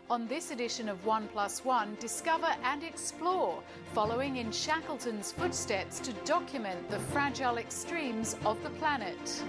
On this edition of 1+1, discover and explore, following in Shackleton's footsteps to document the fragile extremes of the planet.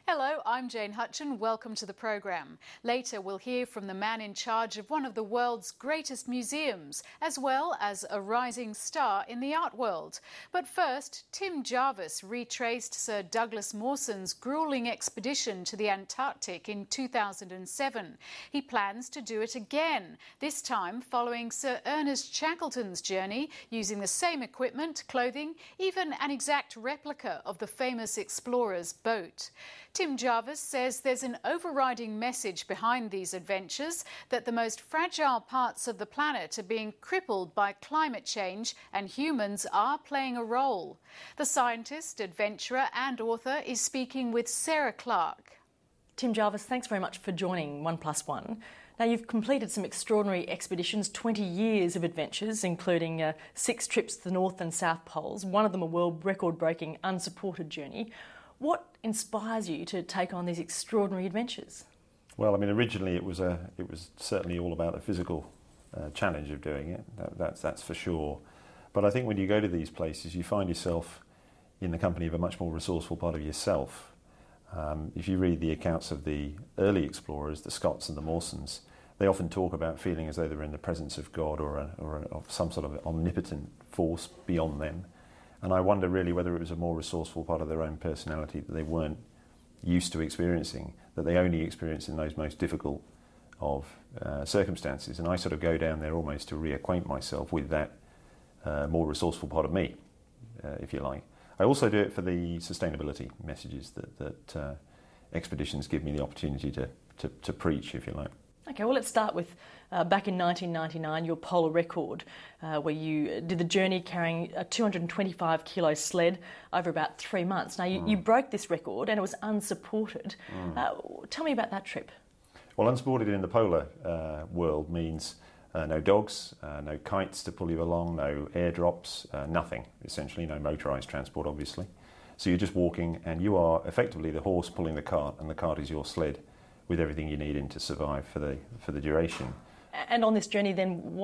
Hello, I'm Jane Hutchin. Welcome to the program. Later, we'll hear from the man in charge of one of the world's greatest museums, as well as a rising star in the art world. But first, Tim Jarvis retraced Sir Douglas Mawson's gruelling expedition to the Antarctic in 2007. He plans to do it again, this time following Sir Ernest Shackleton's journey, using the same equipment, clothing, even an exact replica of the famous explorer's boat. Tim Jarvis says there's an overriding message behind these adventures, that the most fragile parts of the planet are being crippled by climate change and humans are playing a role. The scientist, adventurer and author is speaking with Sarah Clark. Tim Jarvis, thanks very much for joining 1+1. Now, you've completed some extraordinary expeditions, 20 years of adventures, including 6 trips to the North and South Poles, one of them a world record-breaking unsupported journey. What inspires you to take on these extraordinary adventures? Well, I mean, originally it was certainly all about the physical challenge of doing it. That's for sure. But I think when you go to these places, you find yourself in the company of a much more resourceful part of yourself. If you read the accounts of the early explorers, the Scotts and the Mawsons, they often talk about feeling as though they're in the presence of God or some sort of omnipotent force beyond them. And I wonder really whether it was a more resourceful part of their own personality that they weren't used to experiencing, that they only experienced in those most difficult of circumstances. And I sort of go down there almost to reacquaint myself with that more resourceful part of me, if you like. I also do it for the sustainability messages that expeditions give me the opportunity to preach, if you like. Okay, well, let's start with back in 1999, your polar record, where you did the journey carrying a 225 kilo sled over about 3 months. Now, you broke this record and it was unsupported. Tell me about that trip. Well, unsupported in the polar world means no dogs, no kites to pull you along, no airdrops, nothing, essentially, no motorised transport, obviously. So you're just walking and you are effectively the horse pulling the cart and the cart is your sled, with everything you need in to survive for the duration. And on this journey then,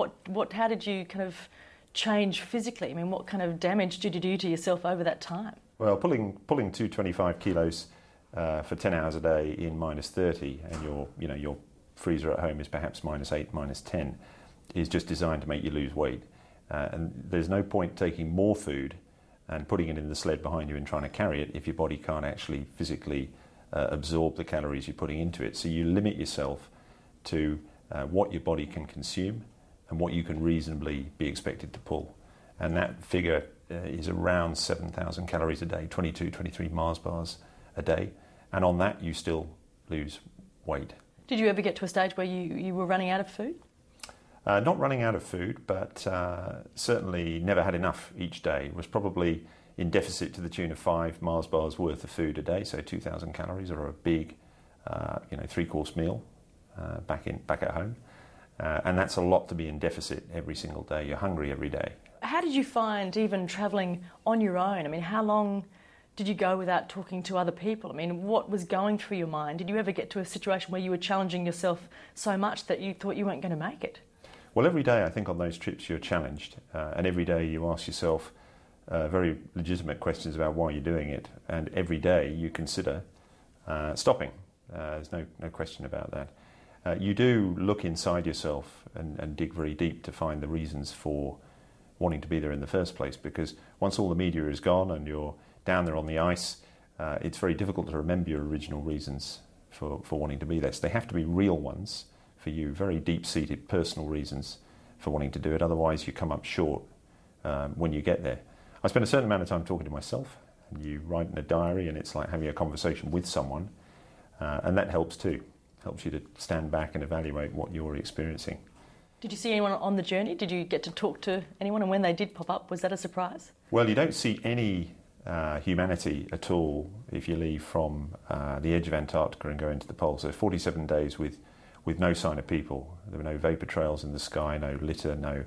how did you kind of change physically? I mean, what kind of damage did you do to yourself over that time? Well, pulling 225 kilos for 10 hours a day in -30, and your freezer at home is perhaps -8, -10, is just designed to make you lose weight. And there's no point taking more food and putting it in the sled behind you and trying to carry it if your body can't actually physically absorb the calories you're putting into it. So you limit yourself to what your body can consume and what you can reasonably be expected to pull. And that figure is around 7,000 calories a day, 22, 23 Mars bars a day. And on that, you still lose weight. Did you ever get to a stage where you were running out of food? Not running out of food, but certainly never had enough each day. It was probably in deficit to the tune of 5 Mars bars worth of food a day, so 2,000 calories, or a big 3-course meal back at home. And that's a lot to be in deficit every single day. You're hungry every day. How did you find even travelling on your own? I mean, how long did you go without talking to other people? I mean, what was going through your mind? Did you ever get to a situation where you were challenging yourself so much that you thought you weren't going to make it? Well, every day I think on those trips you're challenged, and every day you ask yourself very legitimate questions about why you're doing it, and every day you consider stopping. There's no question about that. You do look inside yourself and dig very deep to find the reasons for wanting to be there in the first place, because once all the media is gone and you're down there on the ice, it's very difficult to remember your original reasons for wanting to be there. So they have to be real ones for you, very deep-seated personal reasons for wanting to do it. Otherwise you come up short when you get there. I spend a certain amount of time talking to myself, and you write in a diary, and it's like having a conversation with someone, and that helps too. Helps you to stand back and evaluate what you're experiencing. Did you see anyone on the journey? Did you get to talk to anyone? And when they did pop up, was that a surprise? Well, you don't see any humanity at all if you leave from the edge of Antarctica and go into the pole. So 47 days with no sign of people. There were no vapour trails in the sky, no litter, no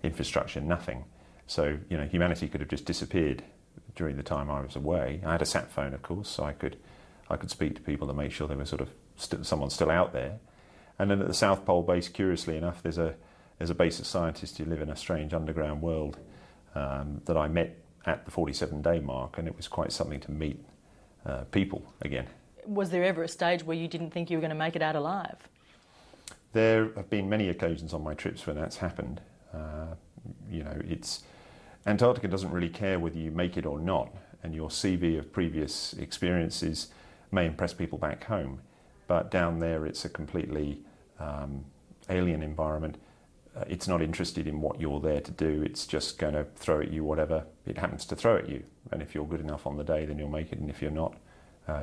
infrastructure, nothing. So, humanity could have just disappeared during the time I was away. I had a sat phone, of course, so I could speak to people to make sure there was sort of someone still out there. And then at the South Pole base, curiously enough, there's a base of scientists who live in a strange underground world that I met at the 47-day mark, and it was quite something to meet people again. Was there ever a stage where you didn't think you were going to make it out alive? There have been many occasions on my trips when that's happened. Antarctica doesn't really care whether you make it or not, and your CV of previous experiences may impress people back home. But down there, it's a completely alien environment. It's not interested in what you're there to do. It's just going to throw at you whatever it happens to throw at you. And if you're good enough on the day, then you'll make it. And if you're not,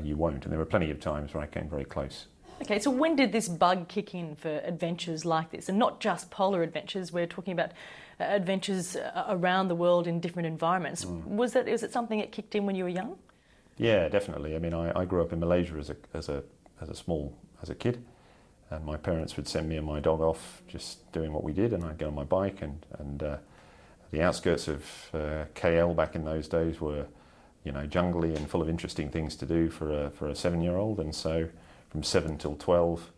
you won't. And there were plenty of times where I came very close. Okay, so when did this bug kick in for adventures like this? And not just polar adventures, we're talking about adventures around the world in different environments. Was it something that kicked in when you were young? Yeah, definitely. I mean, I grew up in Malaysia as a kid, and my parents would send me and my dog off just doing what we did, and I'd go on my bike, and the outskirts of KL back in those days were, jungly and full of interesting things to do for a 7-year-old, and so from 7 till 12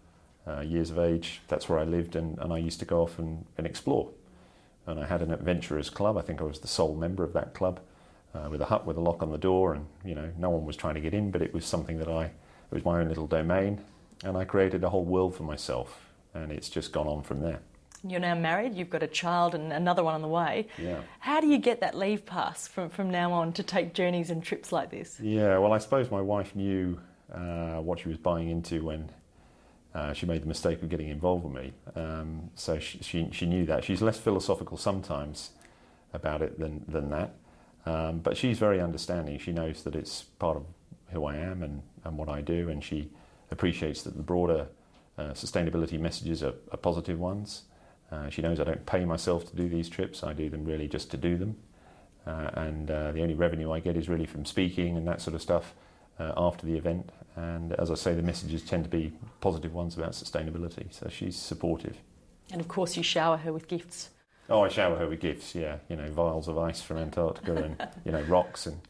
years of age, that's where I lived, and I used to go off and explore. And I had an adventurers club. I think I was the sole member of that club, with a hut with a lock on the door, and no one was trying to get in, but it was something that it was my own little domain, and I created a whole world for myself, and it's just gone on from there. You're now married, you've got a child and another one on the way. Yeah. How do you get that leave pass from now on to take journeys and trips like this? Yeah, well, I suppose my wife knew what she was buying into when she made the mistake of getting involved with me. So she knew that. She's less philosophical sometimes about it than that. But she's very understanding. She knows that it's part of who I am and what I do, and she appreciates that the broader sustainability messages are positive ones. She knows I don't pay myself to do these trips. I do them really just to do them. And the only revenue I get is really from speaking and that sort of stuff after the event. And as I say, the messages tend to be positive ones about sustainability. So she's supportive. And of course you shower her with gifts. Oh, I shower her with gifts, yeah. Vials of ice from Antarctica and, rocks and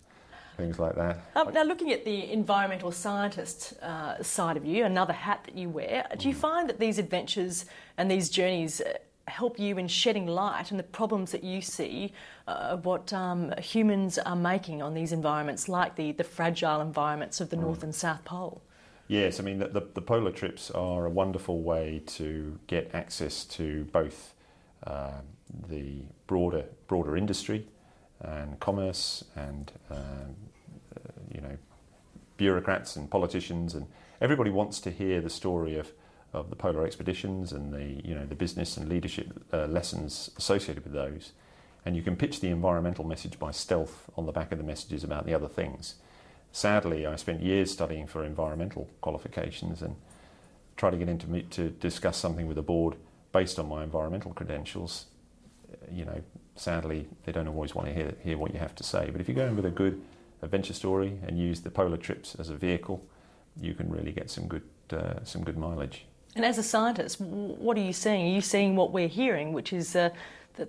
things like that. Now, looking at the environmental scientist side of you, another hat that you wear, do you find that these adventures and these journeys help you in shedding light on the problems that you see of what humans are making on these environments, like the fragile environments of the North and South Pole? Yes, I mean, the polar trips are a wonderful way to get access to both the broader industry and commerce and bureaucrats and politicians, and everybody wants to hear the story of the polar expeditions and the business and leadership lessons associated with those. And you can pitch the environmental message by stealth on the back of the messages about the other things. Sadly, I spent years studying for environmental qualifications and try to get into to discuss something with the board based on my environmental credentials. Sadly, they don't always want to hear what you have to say. But if you go in with a good adventure story and use the polar trips as a vehicle, you can really get some good mileage. And as a scientist, what are you seeing? Are you seeing what we're hearing, which is that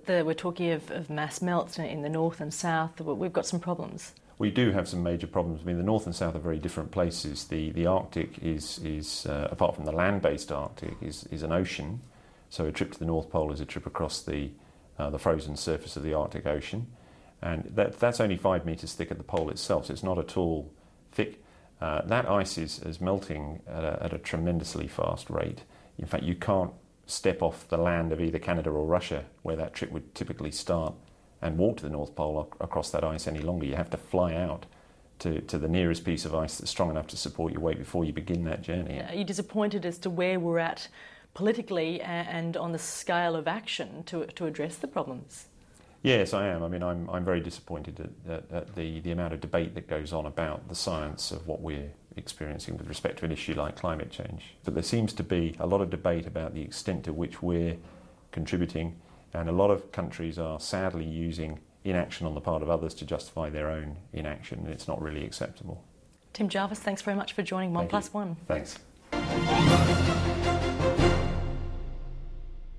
we're talking of mass melt in the north and south? We've got some problems. We do have some major problems. I mean, the north and south are very different places. The Arctic is apart from the land-based Arctic, is an ocean. So a trip to the North Pole is a trip across the frozen surface of the Arctic Ocean, and that's only 5 metres thick at the pole itself. So it's not at all thick. That ice is melting at a tremendously fast rate. In fact, you can't step off the land of either Canada or Russia, where that trip would typically start, and walk to the North Pole across that ice any longer. You have to fly out to the nearest piece of ice that's strong enough to support your weight before you begin that journey. Are you disappointed as to where we're at politically and on the scale of action to address the problems? Yes, I am. I mean, I'm very disappointed at the amount of debate that goes on about the science of what we're experiencing with respect to an issue like climate change. But there seems to be a lot of debate about the extent to which we're contributing, and a lot of countries are sadly using inaction on the part of others to justify their own inaction, and it's not really acceptable. Tim Jarvis, thanks very much for joining 1+1. Thanks.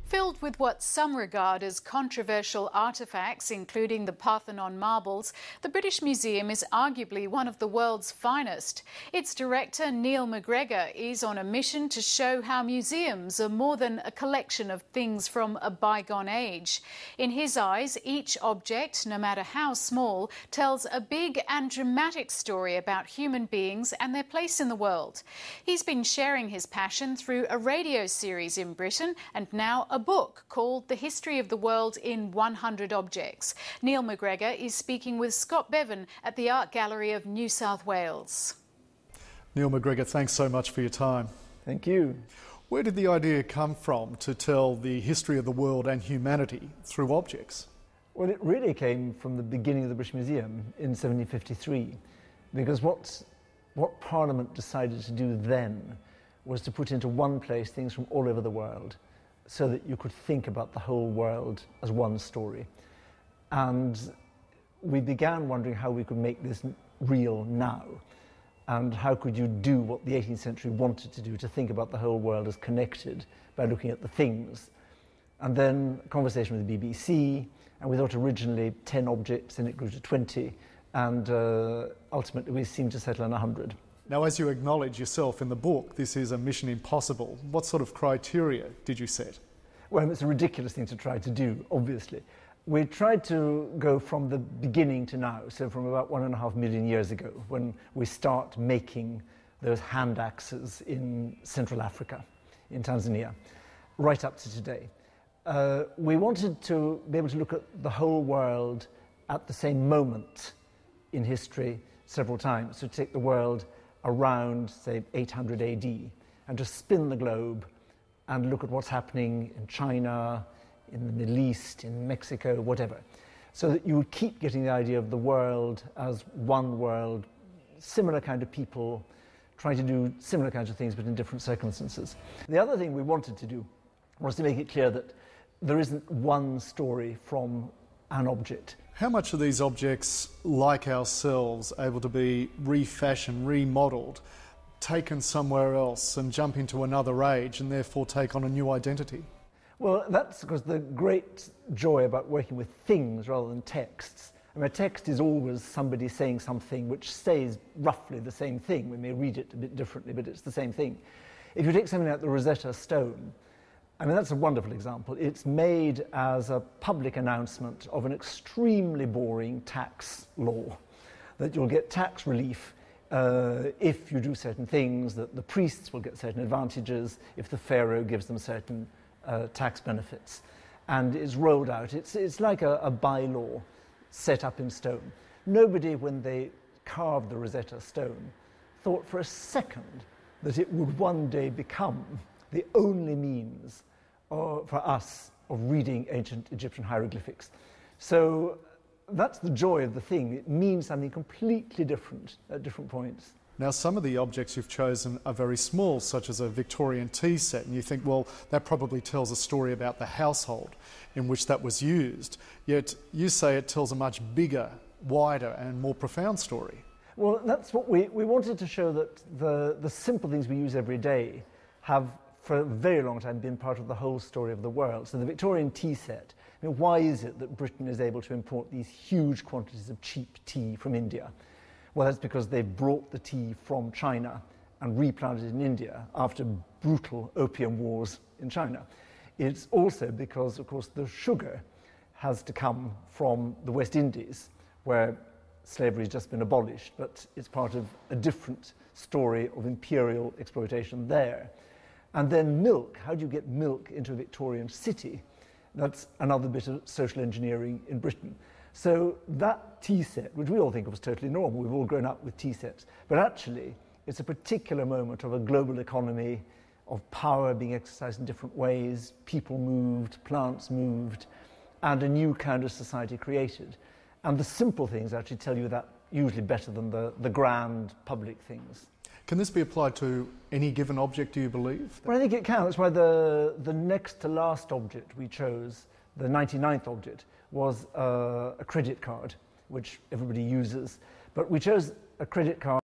Filled Filled with what some regard as controversial artefacts, including the Parthenon marbles, the British Museum is arguably one of the world's finest. Its director, Neil MacGregor, is on a mission to show how museums are more than a collection of things from a bygone age. In his eyes, each object, no matter how small, tells a big and dramatic story about human beings and their place in the world. He's been sharing his passion through a radio series in Britain and now a book called The History of the World in 100 Objects. Neil MacGregor is speaking with Scott Bevan at the Art Gallery of New South Wales. Neil MacGregor, thanks so much for your time. Thank you. Where did the idea come from to tell the history of the world and humanity through objects? Well, it really came from the beginning of the British Museum in 1753, because what Parliament decided to do then was to put into one place things from all over the world so that you could think about the whole world as one story. And we began wondering how we could make this real now, and how could you do what the 18th century wanted to do, to think about the whole world as connected by looking at the things. And then a conversation with the BBC, and we thought originally 10 objects, and it grew to 20, and ultimately we seemed to settle on 100. Now, as you acknowledge yourself in the book, this is a mission impossible. What sort of criteria did you set? Well, it's a ridiculous thing to try to do, obviously. We tried to go from the beginning to now, so from about 1.5 million years ago, when we start making those hand axes in Central Africa, in Tanzania, right up to today. We wanted to be able to look at the whole world at the same moment in history several times, so take the world around, say, 800 AD, and just spin the globe and look at what's happening in China, in the Middle East, in Mexico, whatever, so that you would keep getting the idea of the world as one world, similar kind of people, trying to do similar kinds of things but in different circumstances. The other thing we wanted to do was to make it clear that there isn't one story from an object. How much are these objects, like ourselves, able to be refashioned, remodelled, taken somewhere else and jump into another age and therefore take on a new identity? Well, that's because the great joy about working with things rather than texts. I mean, a text is always somebody saying something which says roughly the same thing. We may read it a bit differently, but it's the same thing. If you take something like the Rosetta Stone, I mean, that's a wonderful example. It's made as a public announcement of an extremely boring tax law, that you'll get tax relief if you do certain things, that the priests will get certain advantages if the pharaoh gives them certain tax benefits. And it's rolled out. It's like a bylaw set up in stone. Nobody, when they carved the Rosetta Stone, thought for a second that it would one day become the only means for us of reading ancient Egyptian hieroglyphics. So that's the joy of the thing. It means something completely different at different points. Now, some of the objects you've chosen are very small, such as a Victorian tea set, and you think, well, that probably tells a story about the household in which that was used. Yet you say it tells a much bigger, wider and more profound story. Well, that's what we wanted to show, that the simple things we use every day have for a very long time been part of the whole story of the world. So the Victorian tea set, I mean, why is it that Britain is able to import these huge quantities of cheap tea from India? Well, that's because they brought the tea from China and replanted it in India after brutal opium wars in China. It's also because, of course, the sugar has to come from the West Indies, where slavery has just been abolished, but it's part of a different story of imperial exploitation there. And then milk. How do you get milk into a Victorian city? That's another bit of social engineering in Britain. So that tea set, which we all think of as totally normal, we've all grown up with tea sets, but actually it's a particular moment of a global economy, of power being exercised in different ways, people moved, plants moved, and a new kind of society created. And the simple things actually tell you that usually better than the grand public things. Can this be applied to any given object, do you believe? Well, I think it can. That's why the next to last object we chose, the 99th object, was a credit card, which everybody uses. But we chose a credit card